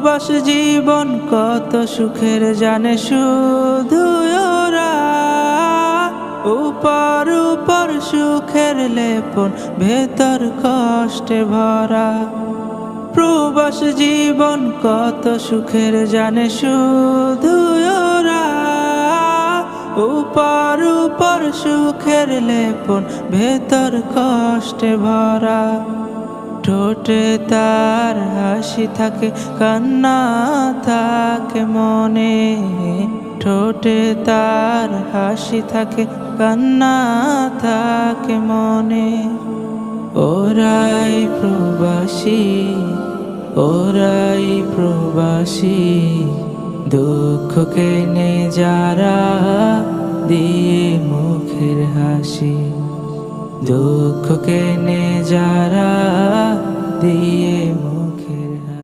প্রবাস জীবন কত সুখের জানে শুধু ওরা, উপর উপর সুখের লেপন ভেতর কষ্টে ভরা। প্রবাস জীবন কত সুখের জানে শুধু ওরা, উপর উপর সুখের লেপন ভেতর কষ্টে ভরা। ঠোঁটে তার হাসি থাকে, কান্না থাকে মনে, ঠোঁটে তার হাসি থাকে, কান্না থাকে মনে। ওরাই প্রবাসী, ওরাই প্রবাসী, দুঃখ কেনে যারা দিয়ে মুখের হাসি, দুঃখ কেনে যারা দিয়ে